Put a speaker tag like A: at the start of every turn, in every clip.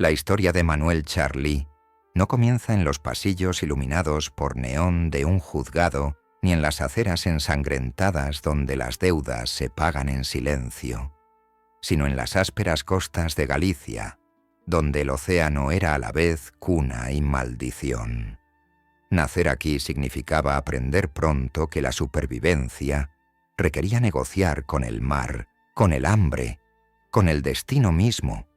A: La historia de Manuel Charly no comienza en los pasillos iluminados por neón de un juzgado ni en las aceras ensangrentadas donde las deudas se pagan en silencio, sino en las ásperas costas de Galicia, donde el océano era a la vez cuna y maldición. Nacer aquí significaba aprender pronto que la supervivencia requería negociar con el mar, con el hambre, con el destino mismo.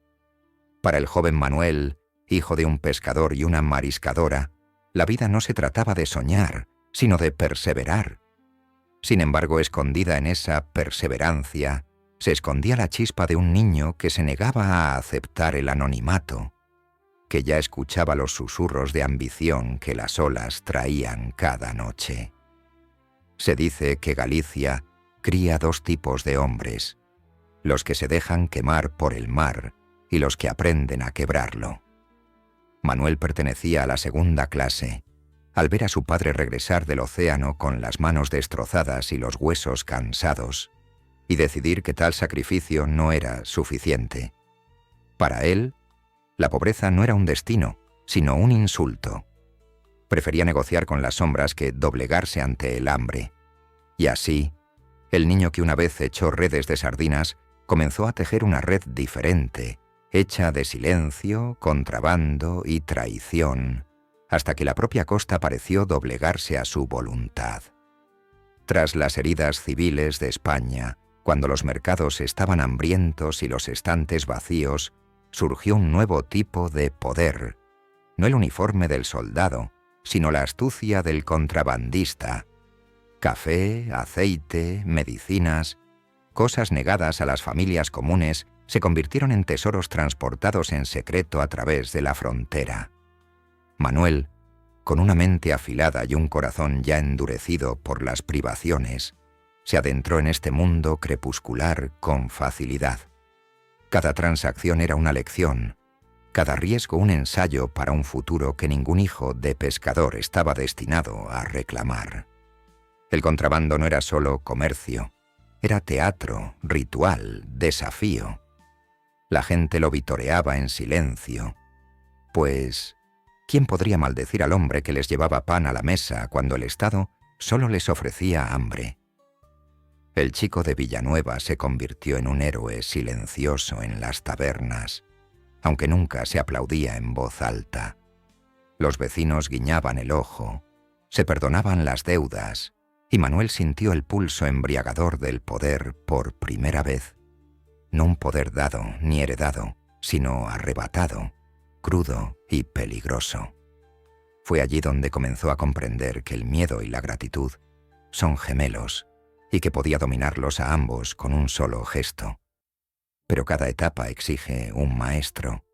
A: Para el joven Manuel, hijo de un pescador y una mariscadora, la vida no se trataba de soñar, sino de perseverar. Sin embargo, escondida en esa perseverancia, se escondía la chispa de un niño que se negaba a aceptar el anonimato, que ya escuchaba los susurros de ambición que las olas traían cada noche. Se dice que Galicia cría dos tipos de hombres, los que se dejan quemar por el mar y los que aprenden a quebrarlo. Manuel pertenecía a la segunda clase, al ver a su padre regresar del océano con las manos destrozadas y los huesos cansados, y decidir que tal sacrificio no era suficiente. Para él, la pobreza no era un destino, sino un insulto. Prefería negociar con las sombras que doblegarse ante el hambre. Y así, el niño que una vez echó redes de sardinas comenzó a tejer una red diferente, hecha de silencio, contrabando y traición, hasta que la propia costa pareció doblegarse a su voluntad. Tras las heridas civiles de España, cuando los mercados estaban hambrientos y los estantes vacíos, surgió un nuevo tipo de poder, no el uniforme del soldado, sino la astucia del contrabandista. Café, aceite, medicinas, cosas negadas a las familias comunes, se convirtieron en tesoros transportados en secreto a través de la frontera. Manuel, con una mente afilada y un corazón ya endurecido por las privaciones, se adentró en este mundo crepuscular con facilidad. Cada transacción era una lección, cada riesgo un ensayo para un futuro que ningún hijo de pescador estaba destinado a reclamar. El contrabando no era solo comercio, era teatro, ritual, desafío. La gente lo vitoreaba en silencio, pues ¿quién podría maldecir al hombre que les llevaba pan a la mesa cuando el Estado solo les ofrecía hambre? El chico de Villanueva se convirtió en un héroe silencioso en las tabernas, aunque nunca se aplaudía en voz alta. Los vecinos guiñaban el ojo, se perdonaban las deudas, y Manuel sintió el pulso embriagador del poder por primera vez. No un poder dado ni heredado, sino arrebatado, crudo y peligroso. Fue allí donde comenzó a comprender que el miedo y la gratitud son gemelos, y que podía dominarlos a ambos con un solo gesto. Pero cada etapa exige un maestro,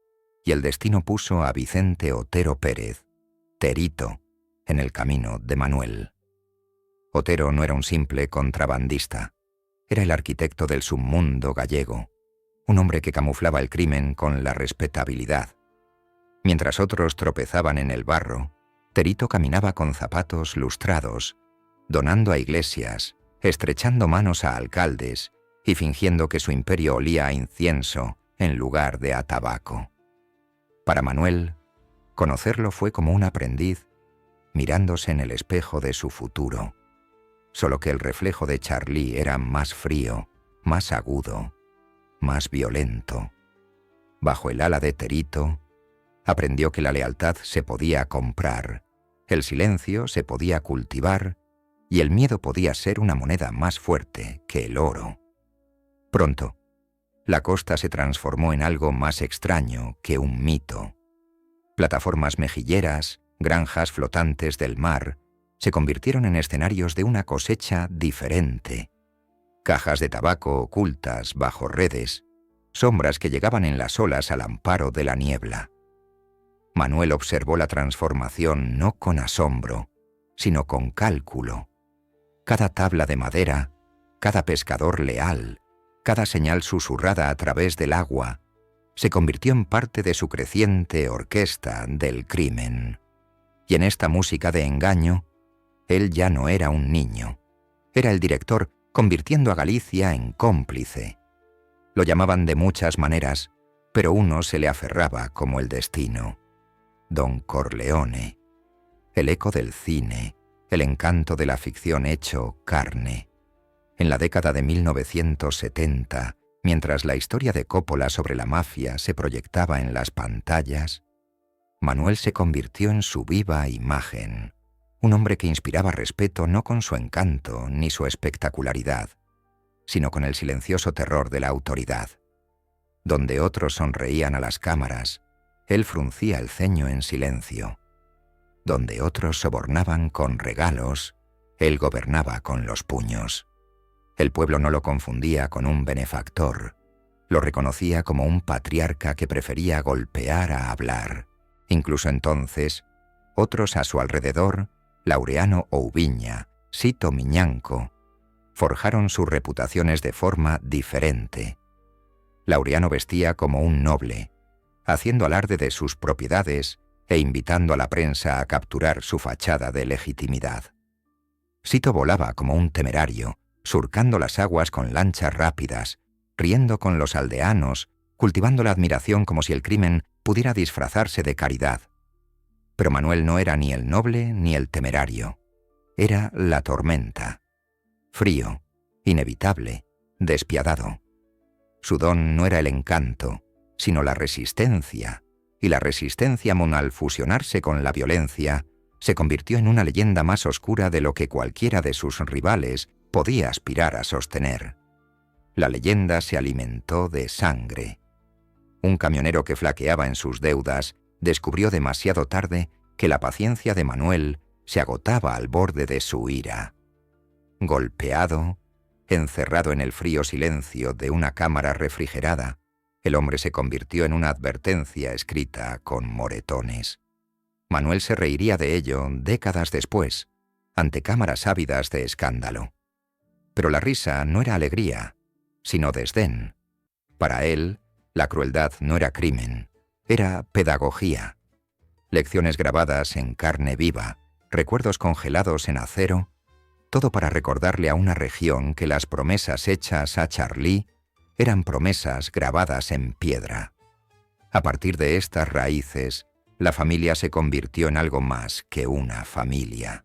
A: y el destino puso a Vicente Otero Pérez, Terito, en el camino de Manuel. Otero no era un simple contrabandista, era el arquitecto del submundo gallego, un hombre que camuflaba el crimen con la respetabilidad. Mientras otros tropezaban en el barro, Terito caminaba con zapatos lustrados, donando a iglesias, estrechando manos a alcaldes y fingiendo que su imperio olía a incienso en lugar de a tabaco. Para Manuel, conocerlo fue como un aprendiz mirándose en el espejo de su futuro, solo que el reflejo de Charly era más frío, más agudo, más violento. Bajo el ala de Terito, aprendió que la lealtad se podía comprar, el silencio se podía cultivar y el miedo podía ser una moneda más fuerte que el oro. Pronto, la costa se transformó en algo más extraño que un mito. Plataformas mejilleras, granjas flotantes del mar, se convirtieron en escenarios de una cosecha diferente. Cajas de tabaco ocultas bajo redes, sombras que llegaban en las olas al amparo de la niebla. Manuel observó la transformación no con asombro, sino con cálculo. Cada tabla de madera, cada pescador leal, cada señal susurrada a través del agua, se convirtió en parte de su creciente orquesta del crimen. Y en esta música de engaño, él ya no era un niño. Era el director, convirtiendo a Galicia en cómplice. Lo llamaban de muchas maneras, pero uno se le aferraba como el destino. Don Corleone, el eco del cine, el encanto de la ficción hecho carne. En la década de 1970, mientras la historia de Coppola sobre la mafia se proyectaba en las pantallas, Manuel se convirtió en su viva imagen, un hombre que inspiraba respeto no con su encanto ni su espectacularidad, sino con el silencioso terror de la autoridad. Donde otros sonreían a las cámaras, él fruncía el ceño en silencio. Donde otros sobornaban con regalos, él gobernaba con los puños. El pueblo no lo confundía con un benefactor, lo reconocía como un patriarca que prefería golpear a hablar. Incluso entonces, otros a su alrededor, Laureano Oubiña, Sito Miñanco, forjaron sus reputaciones de forma diferente. Laureano vestía como un noble, haciendo alarde de sus propiedades e invitando a la prensa a capturar su fachada de legitimidad. Sito volaba como un temerario, surcando las aguas con lanchas rápidas, riendo con los aldeanos, cultivando la admiración como si el crimen pudiera disfrazarse de caridad. Pero Manuel no era ni el noble ni el temerario. Era la tormenta. Frío, inevitable, despiadado. Su don no era el encanto, sino la resistencia, y la resistencia al fusionarse con la violencia se convirtió en una leyenda más oscura de lo que cualquiera de sus rivales podía aspirar a sostener. La leyenda se alimentó de sangre. Un camionero que flaqueaba en sus deudas descubrió demasiado tarde que la paciencia de Manuel se agotaba al borde de su ira. Golpeado, encerrado en el frío silencio de una cámara refrigerada, el hombre se convirtió en una advertencia escrita con moretones. Manuel se reiría de ello décadas después, ante cámaras ávidas de escándalo. Pero la risa no era alegría, sino desdén. Para él, la crueldad no era crimen, era pedagogía. Lecciones grabadas en carne viva, recuerdos congelados en acero, todo para recordarle a una región que las promesas hechas a Charlie eran promesas grabadas en piedra. A partir de estas raíces, la familia se convirtió en algo más que una familia.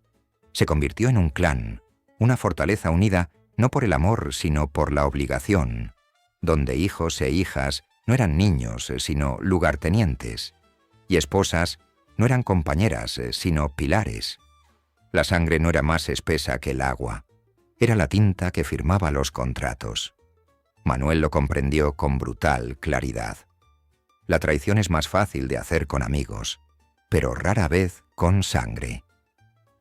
A: Se convirtió en un clan, una fortaleza unida no por el amor sino por la obligación, donde hijos e hijas no eran niños sino lugartenientes, y esposas no eran compañeras sino pilares. La sangre no era más espesa que el agua, era la tinta que firmaba los contratos. Manuel lo comprendió con brutal claridad. La traición es más fácil de hacer con amigos, pero rara vez con sangre.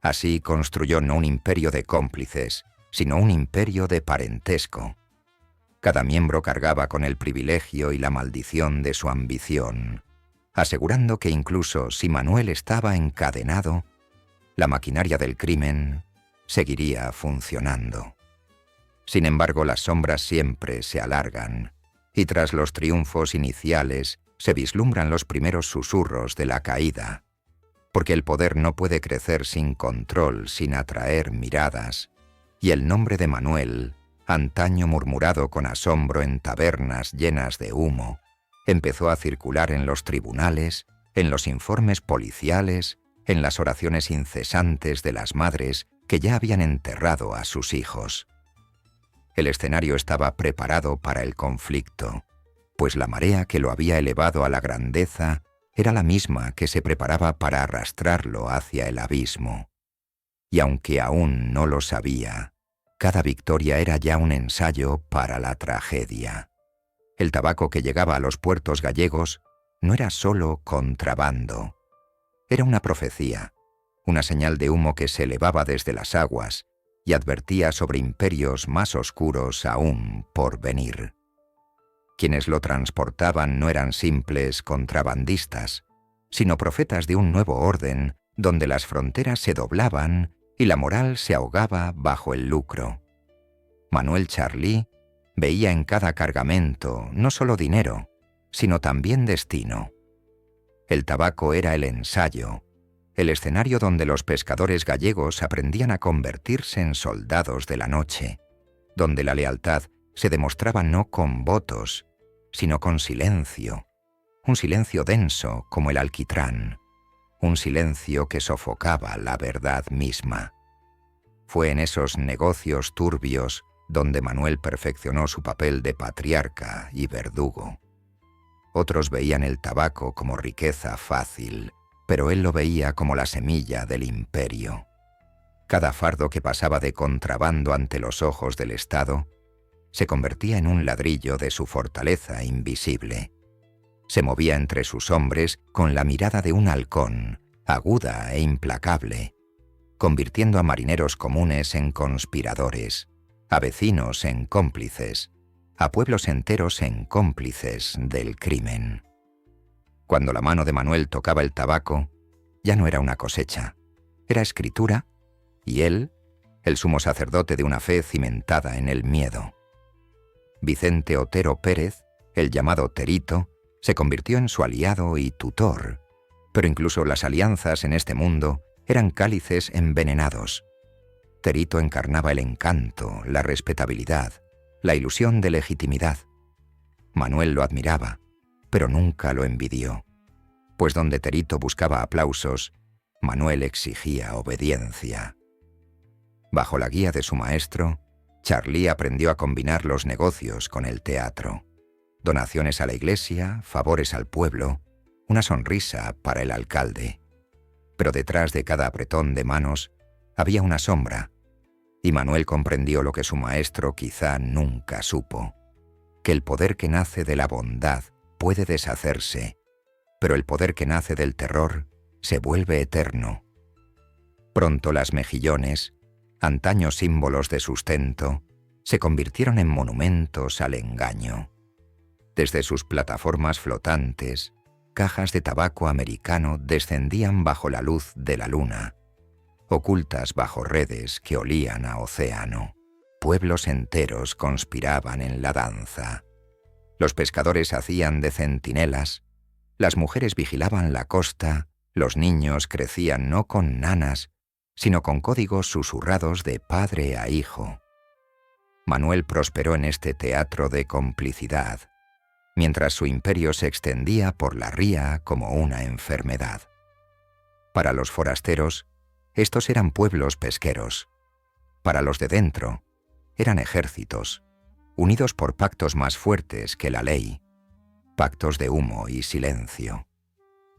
A: Así construyó no un imperio de cómplices, sino un imperio de parentesco. Cada miembro cargaba con el privilegio y la maldición de su ambición, asegurando que incluso si Manuel estaba encadenado, la maquinaria del crimen seguiría funcionando. Sin embargo, las sombras siempre se alargan, y tras los triunfos iniciales se vislumbran los primeros susurros de la caída, porque el poder no puede crecer sin control, sin atraer miradas, y el nombre de Manuel, antaño murmurado con asombro en tabernas llenas de humo, empezó a circular en los tribunales, en los informes policiales, en las oraciones incesantes de las madres que ya habían enterrado a sus hijos. El escenario estaba preparado para el conflicto, pues la marea que lo había elevado a la grandeza era la misma que se preparaba para arrastrarlo hacia el abismo. Y aunque aún no lo sabía, cada victoria era ya un ensayo para la tragedia. El tabaco que llegaba a los puertos gallegos no era solo contrabando. Era una profecía, una señal de humo que se elevaba desde las aguas y advertía sobre imperios más oscuros aún por venir. Quienes lo transportaban no eran simples contrabandistas, sino profetas de un nuevo orden donde las fronteras se doblaban y la moral se ahogaba bajo el lucro. Manuel Charlie veía en cada cargamento no solo dinero, sino también destino. El tabaco era el ensayo, el escenario donde los pescadores gallegos aprendían a convertirse en soldados de la noche, donde la lealtad se demostraba no con votos, sino con silencio, un silencio denso como el alquitrán, un silencio que sofocaba la verdad misma. Fue en esos negocios turbios donde Manuel perfeccionó su papel de patriarca y verdugo. Otros veían el tabaco como riqueza fácil, pero él lo veía como la semilla del imperio. Cada fardo que pasaba de contrabando ante los ojos del Estado se convertía en un ladrillo de su fortaleza invisible. Se movía entre sus hombres con la mirada de un halcón, aguda e implacable, convirtiendo a marineros comunes en conspiradores, a vecinos en cómplices, a pueblos enteros en cómplices del crimen. Cuando la mano de Manuel tocaba el tabaco, ya no era una cosecha, era escritura, y él, el sumo sacerdote de una fe cimentada en el miedo. Vicente Otero Pérez, el llamado Terito, se convirtió en su aliado y tutor, pero incluso las alianzas en este mundo eran cálices envenenados. Terito encarnaba el encanto, la respetabilidad, la ilusión de legitimidad. Manuel lo admiraba, pero nunca lo envidió, pues donde Terito buscaba aplausos, Manuel exigía obediencia. Bajo la guía de su maestro, Charlie aprendió a combinar los negocios con el teatro. Donaciones a la iglesia, favores al pueblo, una sonrisa para el alcalde. Pero detrás de cada apretón de manos había una sombra, y Manuel comprendió lo que su maestro quizá nunca supo, que el poder que nace de la bondad puede deshacerse, pero el poder que nace del terror se vuelve eterno. Pronto las mejillones, antaño símbolos de sustento, se convirtieron en monumentos al engaño. Desde sus plataformas flotantes, cajas de tabaco americano descendían bajo la luz de la luna, ocultas bajo redes que olían a océano. Pueblos enteros conspiraban en la danza. Los pescadores hacían de centinelas, las mujeres vigilaban la costa, los niños crecían no con nanas, sino con códigos susurrados de padre a hijo. Manuel prosperó en este teatro de complicidad, mientras su imperio se extendía por la ría como una enfermedad. Para los forasteros, estos eran pueblos pesqueros. Para los de dentro, eran ejércitos, unidos por pactos más fuertes que la ley, pactos de humo y silencio.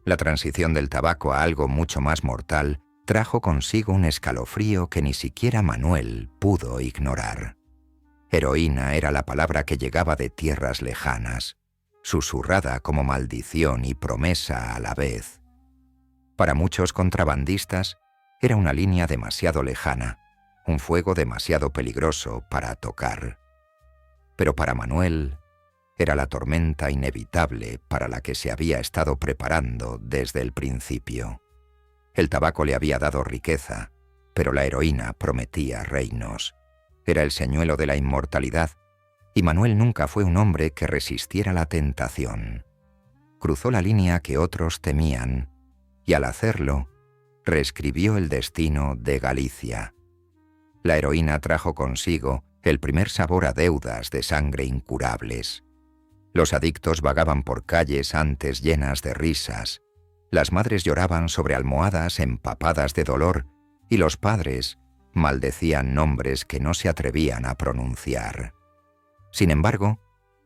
A: La transición del tabaco a algo mucho más mortal trajo consigo un escalofrío que ni siquiera Manuel pudo ignorar. Heroína era la palabra que llegaba de tierras lejanas, susurrada como maldición y promesa a la vez. Para muchos contrabandistas era una línea demasiado lejana, un fuego demasiado peligroso para tocar. Pero para Manuel era la tormenta inevitable para la que se había estado preparando desde el principio. El tabaco le había dado riqueza, pero la heroína prometía reinos. Era el señuelo de la inmortalidad, y Manuel nunca fue un hombre que resistiera la tentación. Cruzó la línea que otros temían, y al hacerlo, reescribió el destino de Galicia. La heroína trajo consigo el primer sabor a deudas de sangre incurables. Los adictos vagaban por calles antes llenas de risas. Las madres lloraban sobre almohadas empapadas de dolor y los padres maldecían nombres que no se atrevían a pronunciar. Sin embargo,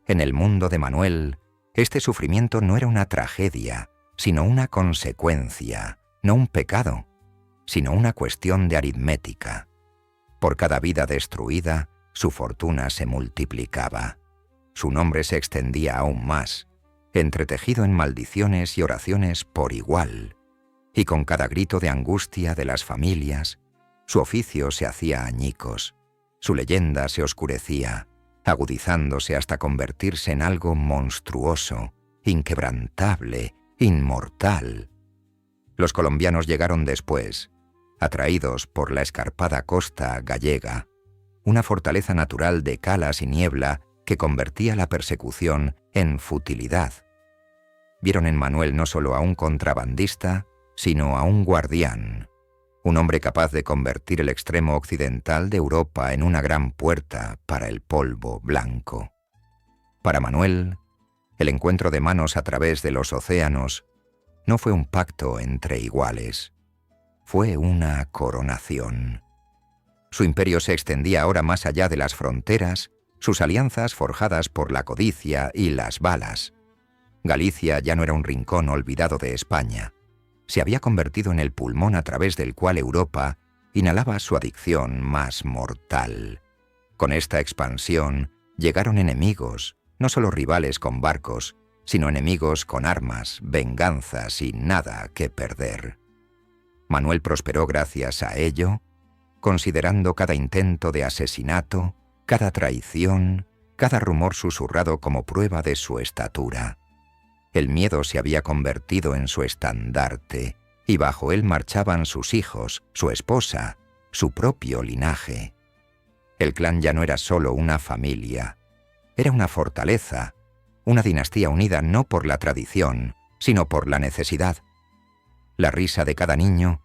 A: en el mundo de Manuel, este sufrimiento no era una tragedia, sino una consecuencia, no un pecado, sino una cuestión de aritmética. Por cada vida destruida, su fortuna se multiplicaba. Su nombre se extendía aún más, entretejido en maldiciones y oraciones por igual, y con cada grito de angustia de las familias, su oficio se hacía añicos, su leyenda se oscurecía, agudizándose hasta convertirse en algo monstruoso, inquebrantable, inmortal. Los colombianos llegaron después, atraídos por la escarpada costa gallega, una fortaleza natural de calas y niebla que convertía la persecución en futilidad. Vieron en Manuel no solo a un contrabandista, sino a un guardián, un hombre capaz de convertir el extremo occidental de Europa en una gran puerta para el polvo blanco. Para Manuel, El encuentro de manos a través de los océanos no fue un pacto entre iguales, fue una coronación. Su imperio se extendía ahora más allá de las fronteras, sus alianzas forjadas por la codicia y las balas. Galicia ya no era un rincón olvidado de España. Se había convertido en el pulmón a través del cual Europa inhalaba su adicción más mortal. Con esta expansión llegaron enemigos, no solo rivales con barcos, sino enemigos con armas, venganzas y nada que perder. Manuel prosperó gracias a ello, considerando cada intento de asesinato, cada traición, cada rumor susurrado como prueba de su estatura. El miedo se había convertido en su estandarte, y bajo él marchaban sus hijos, su esposa, su propio linaje. El clan ya no era solo una familia, era una fortaleza, una dinastía unida no por la tradición, sino por la necesidad. La risa de cada niño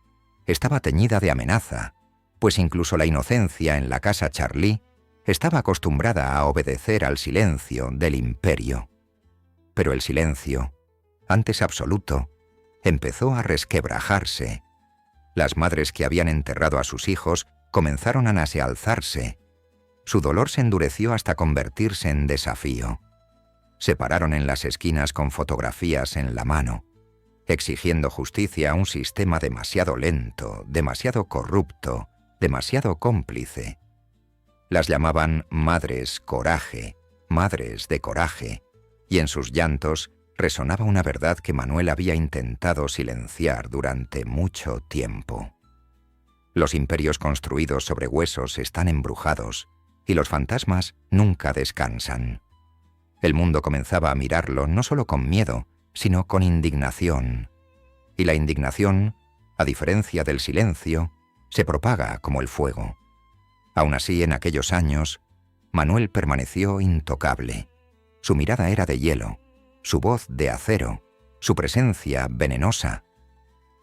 A: estaba teñida de amenaza, pues incluso la inocencia en la casa Charlie estaba acostumbrada a obedecer al silencio del imperio. Pero el silencio, antes absoluto, empezó a resquebrajarse. Las madres que habían enterrado a sus hijos comenzaron a nasealzarse. Su dolor se endureció hasta convertirse en desafío. Se pararon en las esquinas con fotografías en la mano, exigiendo justicia a un sistema demasiado lento, demasiado corrupto, demasiado cómplice. Las llamaban madres coraje, madres de coraje, y en sus llantos resonaba una verdad que Manuel había intentado silenciar durante mucho tiempo. Los imperios construidos sobre huesos están embrujados, y los fantasmas nunca descansan. El mundo comenzaba a mirarlo no solo con miedo, sino con indignación. Y la indignación, a diferencia del silencio, se propaga como el fuego. Aún así, en aquellos años, Manuel permaneció intocable. Su mirada era de hielo, su voz de acero, su presencia venenosa.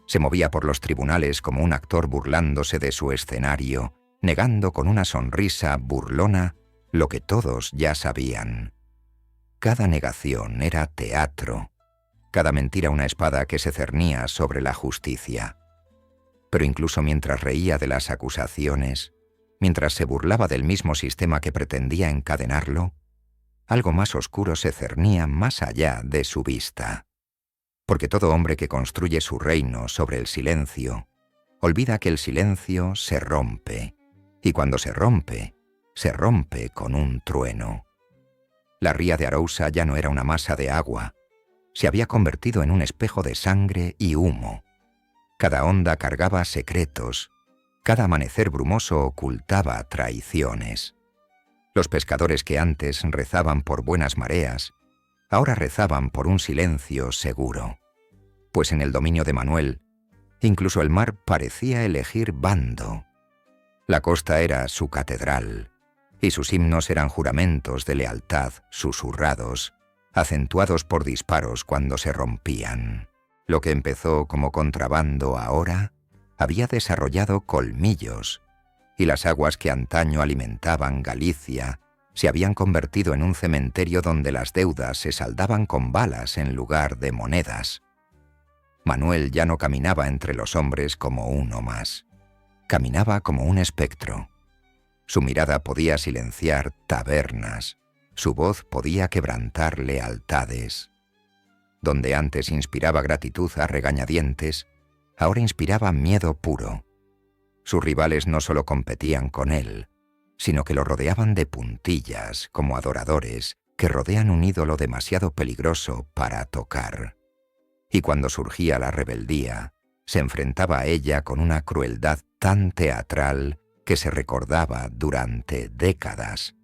A: Se movía por los tribunales como un actor burlándose de su escenario, negando con una sonrisa burlona lo que todos ya sabían. Cada negación era teatro, cada mentira una espada que se cernía sobre la justicia. Pero incluso mientras reía de las acusaciones, mientras se burlaba del mismo sistema que pretendía encadenarlo, algo más oscuro se cernía más allá de su vista. Porque todo hombre que construye su reino sobre el silencio, olvida que el silencio se rompe, y cuando se rompe con un trueno. La ría de Arousa ya no era una masa de agua, se había convertido en un espejo de sangre y humo. Cada onda cargaba secretos, cada amanecer brumoso ocultaba traiciones. Los pescadores que antes rezaban por buenas mareas, ahora rezaban por un silencio seguro. Pues en el dominio de Manuel, incluso el mar parecía elegir bando. La costa era su catedral, y sus himnos eran juramentos de lealtad susurrados, acentuados por disparos cuando se rompían. Lo que empezó como contrabando ahora había desarrollado colmillos, y las aguas que antaño alimentaban Galicia se habían convertido en un cementerio donde las deudas se saldaban con balas en lugar de monedas. Manuel ya no caminaba entre los hombres como uno más. Caminaba como un espectro. Su mirada podía silenciar tabernas, su voz podía quebrantar lealtades. Donde antes inspiraba gratitud a regañadientes, ahora inspiraba miedo puro. Sus rivales no solo competían con él, sino que lo rodeaban de puntillas como adoradores que rodean un ídolo demasiado peligroso para tocar. Y cuando surgía la rebeldía, se enfrentaba a ella con una crueldad tan teatral que se recordaba durante décadas.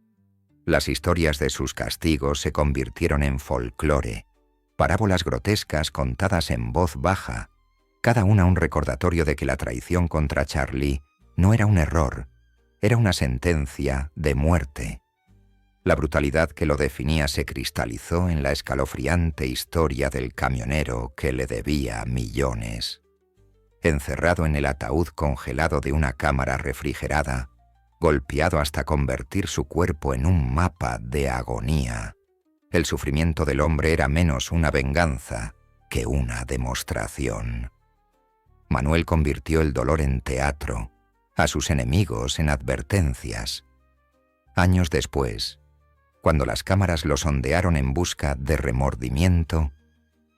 A: Las historias de sus castigos se convirtieron en folclore, parábolas grotescas contadas en voz baja, cada una un recordatorio de que la traición contra Charlie no era un error, era una sentencia de muerte. La brutalidad que lo definía se cristalizó en la escalofriante historia del camionero que le debía millones. Encerrado en el ataúd congelado de una cámara refrigerada, golpeado hasta convertir su cuerpo en un mapa de agonía, El sufrimiento del hombre era menos una venganza que una demostración. Manuel convirtió el dolor en teatro, a sus enemigos en advertencias. Años después, cuando las cámaras lo sondearon en busca de remordimiento,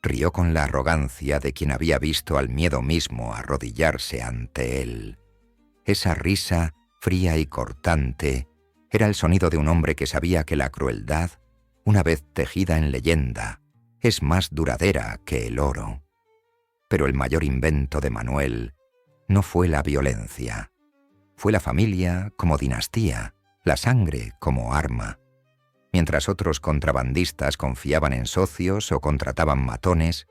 A: rió con la arrogancia de quien había visto al miedo mismo arrodillarse ante él. Esa risa, fría y cortante, era el sonido de un hombre que sabía que la crueldad, una vez tejida en leyenda, es más duradera que el oro. Pero el mayor invento de Manuel no fue la violencia. Fue la familia como dinastía, la sangre como arma. Mientras otros contrabandistas confiaban en socios o contrataban matones,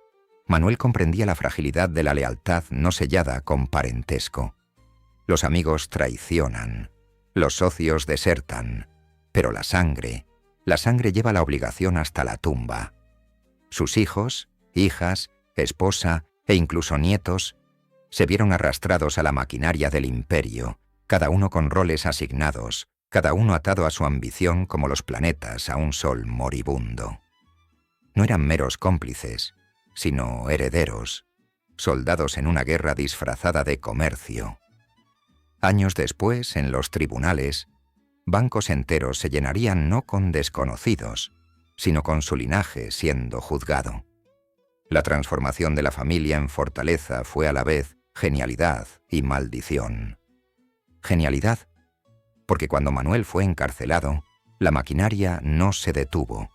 A: Manuel comprendía la fragilidad de la lealtad no sellada con parentesco. Los amigos traicionan, los socios desertan, pero la sangre lleva la obligación hasta la tumba. Sus hijos, hijas, esposa e incluso nietos se vieron arrastrados a la maquinaria del imperio, cada uno con roles asignados, cada uno atado a su ambición como los planetas a un sol moribundo. No eran meros cómplices, sino herederos, soldados en una guerra disfrazada de comercio. Años después, en los tribunales, bancos enteros se llenarían no con desconocidos, sino con su linaje siendo juzgado. La transformación de la familia en fortaleza fue a la vez genialidad y maldición. Genialidad, porque cuando Manuel fue encarcelado, la maquinaria no se detuvo.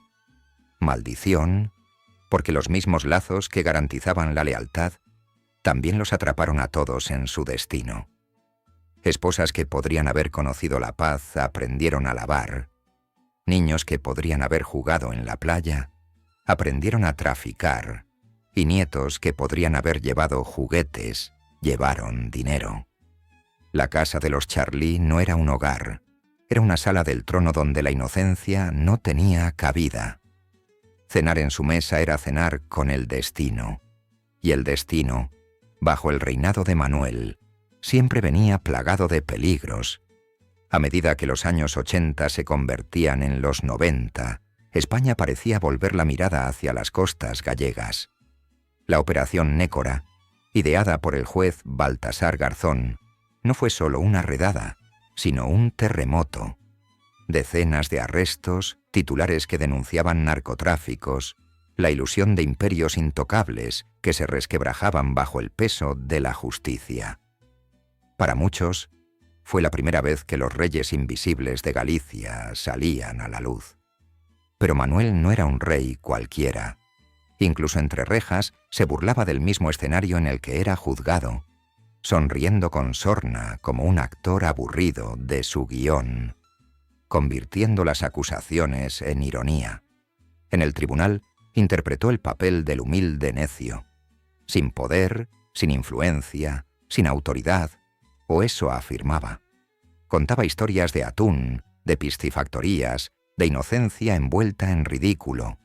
A: Maldición, porque los mismos lazos que garantizaban la lealtad también los atraparon a todos en su destino. Esposas que podrían haber conocido la paz aprendieron a lavar. Niños que podrían haber jugado en la playa aprendieron a traficar. Y nietos que podrían haber llevado juguetes llevaron dinero. La casa de los Charlie no era un hogar, era una sala del trono donde la inocencia no tenía cabida. Cenar en su mesa era cenar con el destino, y el destino, bajo el reinado de Manuel, siempre venía plagado de peligros. A medida que los años 80 se convertían en los 90, España parecía volver la mirada hacia las costas gallegas. La operación Nécora, ideada por el juez Baltasar Garzón, no fue solo una redada, sino un terremoto. Decenas de arrestos, titulares que denunciaban narcotráficos, la ilusión de imperios intocables que se resquebrajaban bajo el peso de la justicia. Para muchos, fue la primera vez que los reyes invisibles de Galicia salían a la luz. Pero Manuel no era un rey cualquiera. Incluso entre rejas se burlaba del mismo escenario en el que era juzgado, sonriendo con sorna como un actor aburrido de su guión, convirtiendo las acusaciones en ironía. En el tribunal interpretó el papel del humilde necio, sin poder, sin influencia, sin autoridad, o eso afirmaba. Contaba historias de atún, de piscifactorías, de inocencia envuelta en ridículo.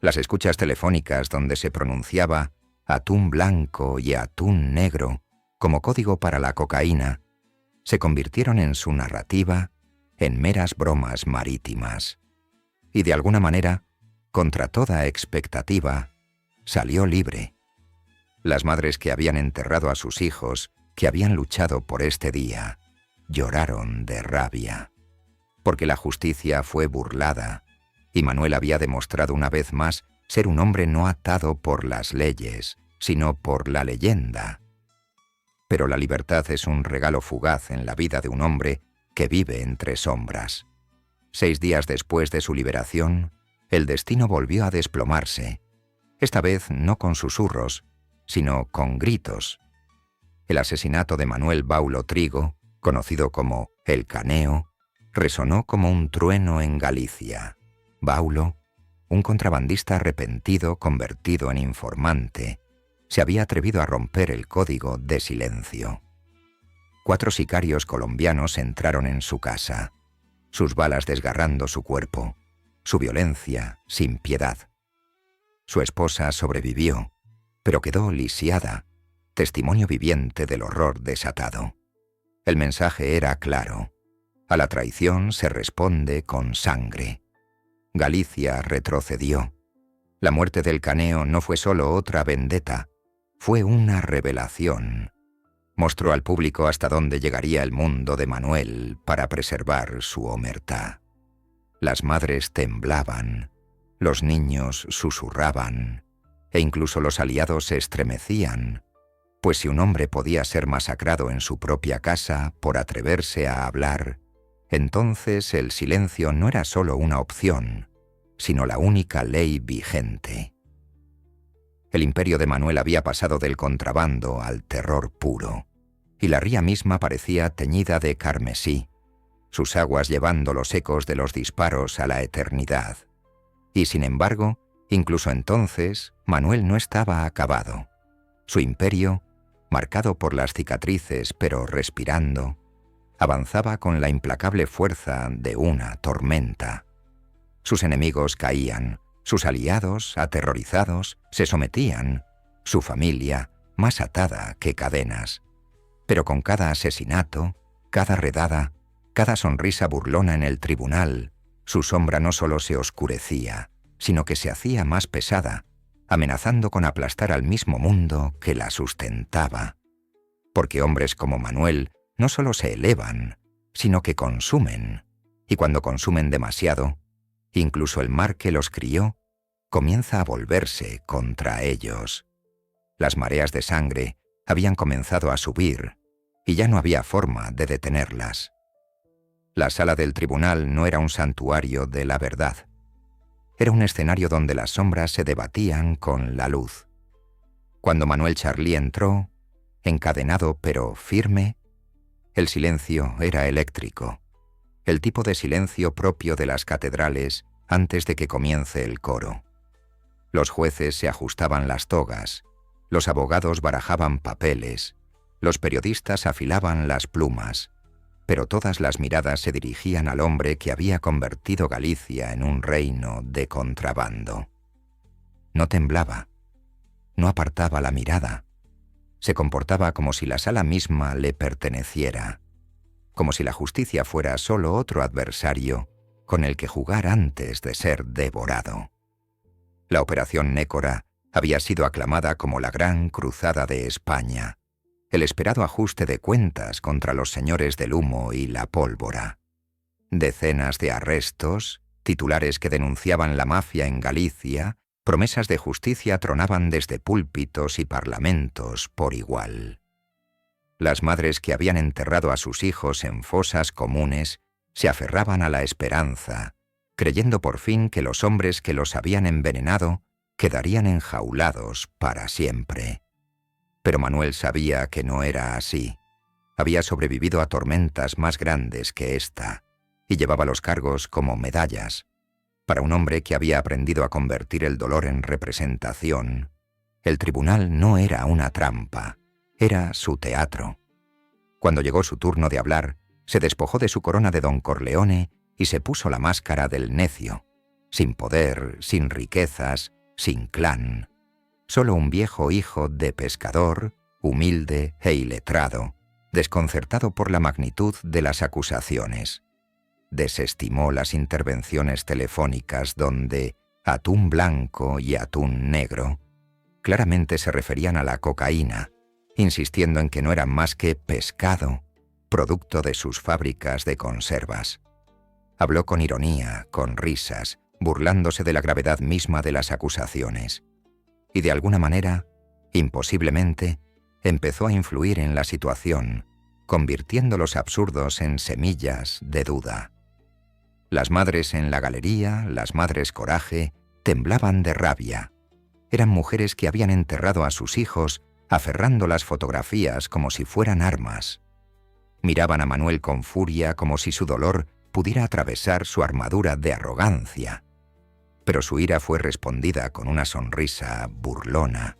A: Las escuchas telefónicas donde se pronunciaba atún blanco y atún negro como código para la cocaína, se convirtieron en su narrativa en meras bromas marítimas. Y de alguna manera, contra toda expectativa, salió libre. Las madres que habían enterrado a sus hijos, que habían luchado por este día, lloraron de rabia, porque la justicia fue burlada, y Manuel había demostrado una vez más ser un hombre no atado por las leyes, sino por la leyenda. Pero la libertad es un regalo fugaz en la vida de un hombre que vive entre sombras. 6 días después de su liberación, el destino volvió a desplomarse, esta vez no con susurros, sino con gritos. El asesinato de Manuel Baulo Trigo, conocido como El Caneo, resonó como un trueno en Galicia. Baulo, un contrabandista arrepentido convertido en informante, se había atrevido a romper el código de silencio. 4 sicarios colombianos entraron en su casa, sus balas desgarrando su cuerpo, su violencia sin piedad. Su esposa sobrevivió, pero quedó lisiada, testimonio viviente del horror desatado. El mensaje era claro: a la traición se responde con sangre. Galicia retrocedió. La muerte del caneo no fue solo otra vendetta, fue una revelación. Mostró al público hasta dónde llegaría el mundo de Manuel para preservar su omertá. Las madres temblaban, los niños susurraban, e incluso los aliados se estremecían, pues si un hombre podía ser masacrado en su propia casa por atreverse a hablar, entonces el silencio no era solo una opción, sino la única ley vigente. El imperio de Manuel había pasado del contrabando al terror puro, y la ría misma parecía teñida de carmesí, sus aguas llevando los ecos de los disparos a la eternidad. Y sin embargo, incluso entonces, Manuel no estaba acabado. Su imperio, marcado por las cicatrices pero respirando, avanzaba con la implacable fuerza de una tormenta. Sus enemigos caían, sus aliados, aterrorizados, se sometían, su familia, más atada que cadenas. Pero con cada asesinato, cada redada, cada sonrisa burlona en el tribunal, su sombra no solo se oscurecía, sino que se hacía más pesada, amenazando con aplastar al mismo mundo que la sustentaba. Porque hombres como Manuel no solo se elevan, sino que consumen, y cuando consumen demasiado, incluso el mar que los crió comienza a volverse contra ellos. Las mareas de sangre habían comenzado a subir, y ya no había forma de detenerlas. La sala del tribunal no era un santuario de la verdad. Era un escenario donde las sombras se debatían con la luz. Cuando Manuel Charly entró, encadenado pero firme, el silencio era eléctrico, el tipo de silencio propio de las catedrales antes de que comience el coro. Los jueces se ajustaban las togas, los abogados barajaban papeles, los periodistas afilaban las plumas, pero todas las miradas se dirigían al hombre que había convertido Galicia en un reino de contrabando. No temblaba, no apartaba la mirada, se comportaba como si la sala misma le perteneciera, como si la justicia fuera solo otro adversario con el que jugar antes de ser devorado. La Operación Nécora había sido aclamada como la gran cruzada de España, el esperado ajuste de cuentas contra los señores del humo y la pólvora. Decenas de arrestos, titulares que denunciaban la mafia en Galicia, promesas de justicia tronaban desde púlpitos y parlamentos por igual. Las madres que habían enterrado a sus hijos en fosas comunes se aferraban a la esperanza, creyendo por fin que los hombres que los habían envenenado quedarían enjaulados para siempre. Pero Manuel sabía que no era así. Había sobrevivido a tormentas más grandes que esta, y llevaba los cargos como medallas. Para un hombre que había aprendido a convertir el dolor en representación, el tribunal no era una trampa, era su teatro. Cuando llegó su turno de hablar, se despojó de su corona de Don Corleone y se puso la máscara del necio, sin poder, sin riquezas, sin clan. Solo un viejo hijo de pescador, humilde e iletrado, desconcertado por la magnitud de las acusaciones. Desestimó las intervenciones telefónicas donde atún blanco y atún negro claramente se referían a la cocaína, insistiendo en que no eran más que pescado, producto de sus fábricas de conservas. Habló con ironía, con risas, burlándose de la gravedad misma de las acusaciones. Y de alguna manera, imposiblemente, empezó a influir en la situación, convirtiendo los absurdos en semillas de duda. Las madres en la galería, las madres coraje, temblaban de rabia. Eran mujeres que habían enterrado a sus hijos, aferrando las fotografías como si fueran armas. Miraban a Manuel con furia como si su dolor pudiera atravesar su armadura de arrogancia. Pero su ira fue respondida con una sonrisa burlona,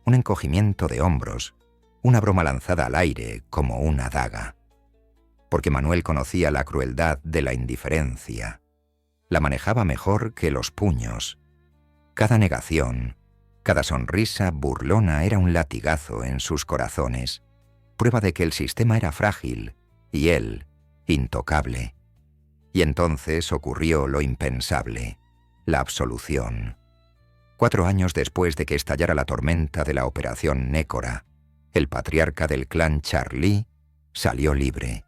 A: un encogimiento de hombros, una broma lanzada al aire como una daga. Porque Manuel conocía la crueldad de la indiferencia. La manejaba mejor que los puños. Cada negación, cada sonrisa burlona era un latigazo en sus corazones, prueba de que el sistema era frágil y él, intocable. Y entonces ocurrió lo impensable. la absolución. 4 años después de que estallara la tormenta de la Operación Nécora, el patriarca del clan Charlie salió libre.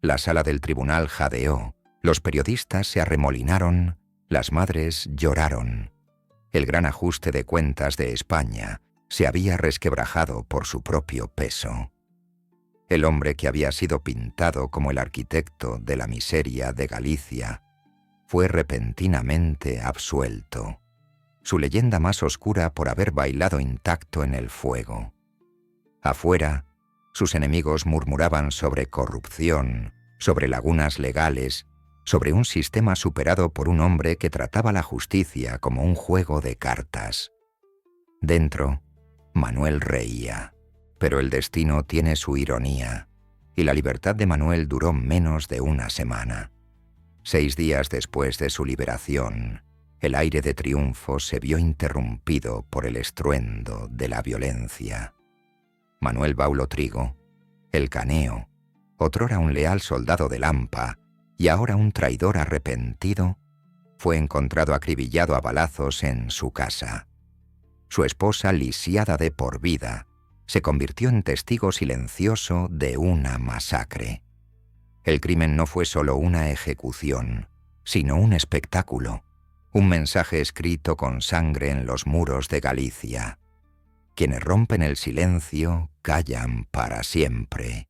A: La sala del tribunal jadeó, los periodistas se arremolinaron, las madres lloraron. El gran ajuste de cuentas de España se había resquebrajado por su propio peso. El hombre que había sido pintado como el arquitecto de la miseria de Galicia fue repentinamente absuelto, su leyenda más oscura por haber bailado intacto en el fuego. Afuera, sus enemigos murmuraban sobre corrupción, sobre lagunas legales, sobre un sistema superado por un hombre que trataba la justicia como un juego de cartas. Dentro, Manuel reía, pero el destino tiene su ironía, y la libertad de Manuel duró menos de una semana. 6 días después de su liberación, el aire de triunfo se vio interrumpido por el estruendo de la violencia. Manuel Baulo Trigo, el caneo, otrora un leal soldado de Lampa y ahora un traidor arrepentido, fue encontrado acribillado a balazos en su casa. Su esposa, lisiada de por vida, se convirtió en testigo silencioso de una masacre. El crimen no fue solo una ejecución, sino un espectáculo, un mensaje escrito con sangre en los muros de Galicia. Quienes rompen el silencio callan para siempre.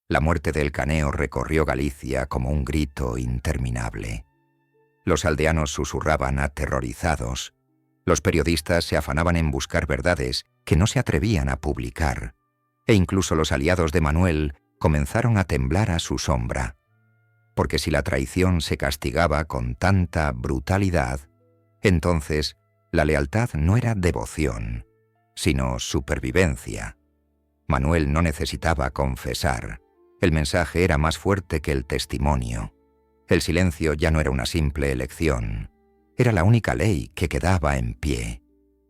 A: La muerte del caneo recorrió Galicia como un grito interminable. Los aldeanos susurraban aterrorizados. Los periodistas se afanaban en buscar verdades que no se atrevían a publicar, e incluso los aliados de Manuel comenzaron a temblar a su sombra, porque si la traición se castigaba con tanta brutalidad, entonces la lealtad no era devoción, sino supervivencia. Manuel no necesitaba confesar. El mensaje era más fuerte que el testimonio. El silencio ya no era una simple elección. Era la única ley que quedaba en pie.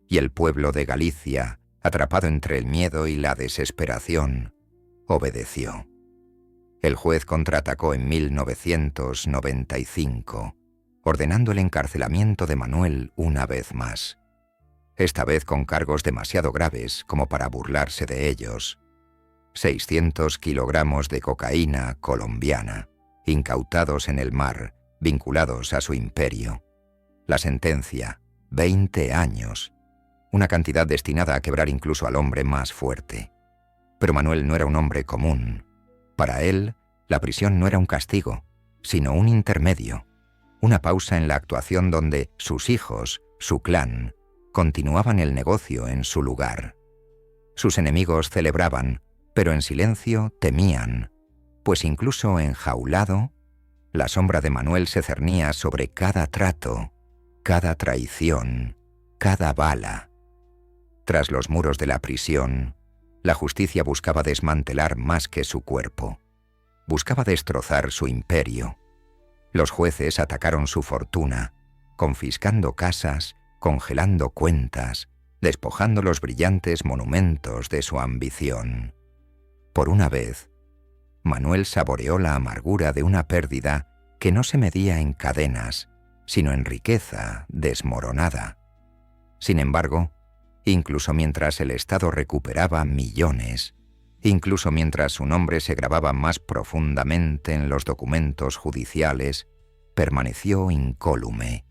A: Y el pueblo de Galicia, atrapado entre el miedo y la desesperación, obedeció. El juez contraatacó en 1995, ordenando el encarcelamiento de Manuel una vez más. Esta vez con cargos demasiado graves como para burlarse de ellos. 600 kilogramos de cocaína colombiana, incautados en el mar, vinculados a su imperio. La sentencia, 20 años, una cantidad destinada a quebrar incluso al hombre más fuerte. Pero Manuel no era un hombre común. Para él, la prisión no era un castigo, sino un intermedio, una pausa en la actuación donde sus hijos, su clan, continuaban el negocio en su lugar. Sus enemigos celebraban, pero en silencio temían, pues incluso enjaulado, la sombra de Manuel se cernía sobre cada trato, cada traición, cada bala. Tras los muros de la prisión, la justicia buscaba desmantelar más que su cuerpo. Buscaba destrozar su imperio. Los jueces atacaron su fortuna, confiscando casas, congelando cuentas, despojando los brillantes monumentos de su ambición. Por una vez, Manuel saboreó la amargura de una pérdida que no se medía en cadenas, sino en riqueza desmoronada. Sin embargo, incluso mientras el Estado recuperaba millones, incluso mientras su nombre se grababa más profundamente en los documentos judiciales, permaneció incólume.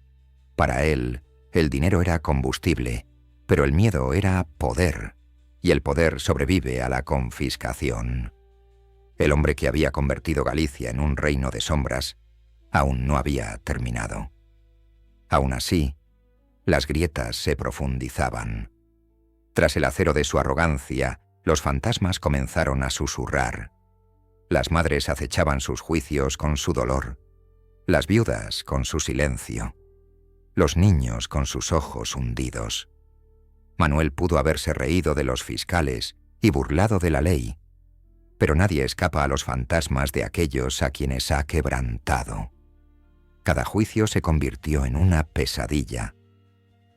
A: Para él, el dinero era combustible, pero el miedo era poder, y el poder sobrevive a la confiscación. El hombre que había convertido Galicia en un reino de sombras aún no había terminado. Aún así, las grietas se profundizaban. Tras el acero de su arrogancia, los fantasmas comenzaron a susurrar. Las madres acechaban sus juicios con su dolor, las viudas con su silencio, los niños con sus ojos hundidos. Manuel pudo haberse reído de los fiscales y burlado de la ley, pero nadie escapa a los fantasmas de aquellos a quienes ha quebrantado. Cada juicio se convirtió en una pesadilla,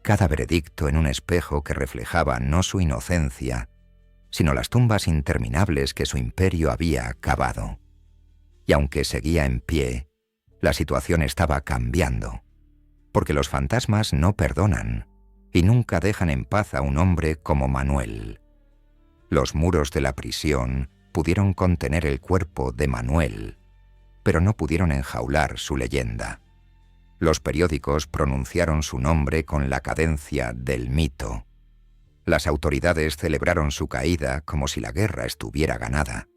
A: cada veredicto en un espejo que reflejaba no su inocencia, sino las tumbas interminables que su imperio había cavado. Y aunque seguía en pie, la situación estaba cambiando. porque los fantasmas no perdonan y nunca dejan en paz a un hombre como Manuel. Los muros de la prisión pudieron contener el cuerpo de Manuel, pero no pudieron enjaular su leyenda. Los periódicos pronunciaron su nombre con la cadencia del mito. Las autoridades celebraron su caída como si la guerra estuviera ganada.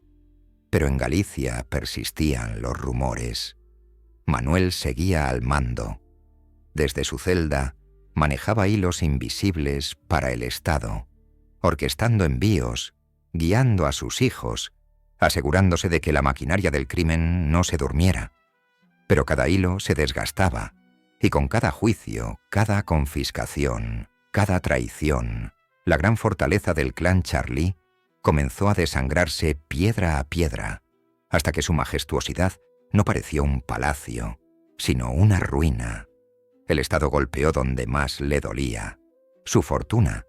A: Pero en Galicia persistían los rumores. Manuel seguía al mando. Desde su celda manejaba hilos invisibles para el Estado, orquestando envíos, guiando a sus hijos, asegurándose de que la maquinaria del crimen no se durmiera. Pero cada hilo se desgastaba, y con cada juicio, cada confiscación, cada traición, la gran fortaleza del clan Charlie comenzó a desangrarse piedra a piedra, hasta que su majestuosidad no pareció un palacio, sino una ruina. El Estado golpeó donde más le dolía: su fortuna.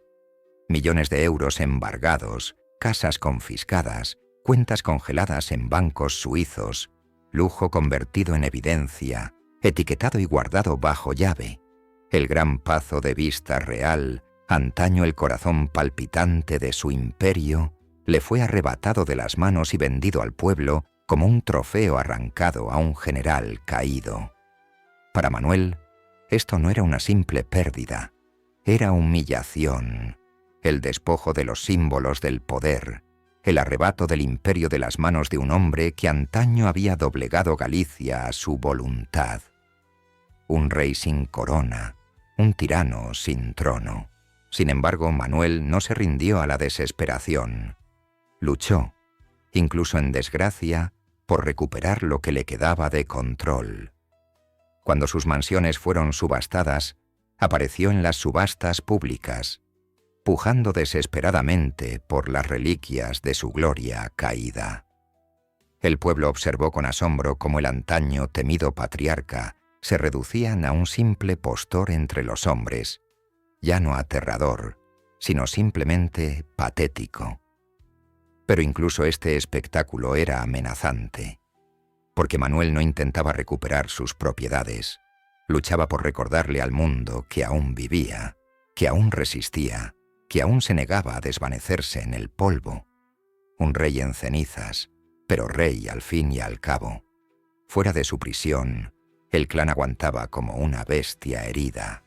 A: Millones de euros embargados, casas confiscadas, cuentas congeladas en bancos suizos, lujo convertido en evidencia, etiquetado y guardado bajo llave. El gran Pazo de Vista Real, antaño el corazón palpitante de su imperio, le fue arrebatado de las manos y vendido al pueblo como un trofeo arrancado a un general caído. Para Manuel, esto no era una simple pérdida, era humillación, el despojo de los símbolos del poder, el arrebato del imperio de las manos de un hombre que antaño había doblegado Galicia a su voluntad. Un rey sin corona, un tirano sin trono. Sin embargo, Manuel no se rindió a la desesperación. Luchó, incluso en desgracia, por recuperar lo que le quedaba de control. Cuando sus mansiones fueron subastadas, apareció en las subastas públicas, pujando desesperadamente por las reliquias de su gloria caída. El pueblo observó con asombro cómo el antaño temido patriarca se reducían a un simple postor entre los hombres, ya no aterrador, sino simplemente patético. Pero incluso este espectáculo era amenazante, porque Manuel no intentaba recuperar sus propiedades, luchaba por recordarle al mundo que aún vivía, que aún resistía, que aún se negaba a desvanecerse en el polvo. Un rey en cenizas, pero rey al fin y al cabo. Fuera de su prisión, el clan aguantaba como una bestia herida.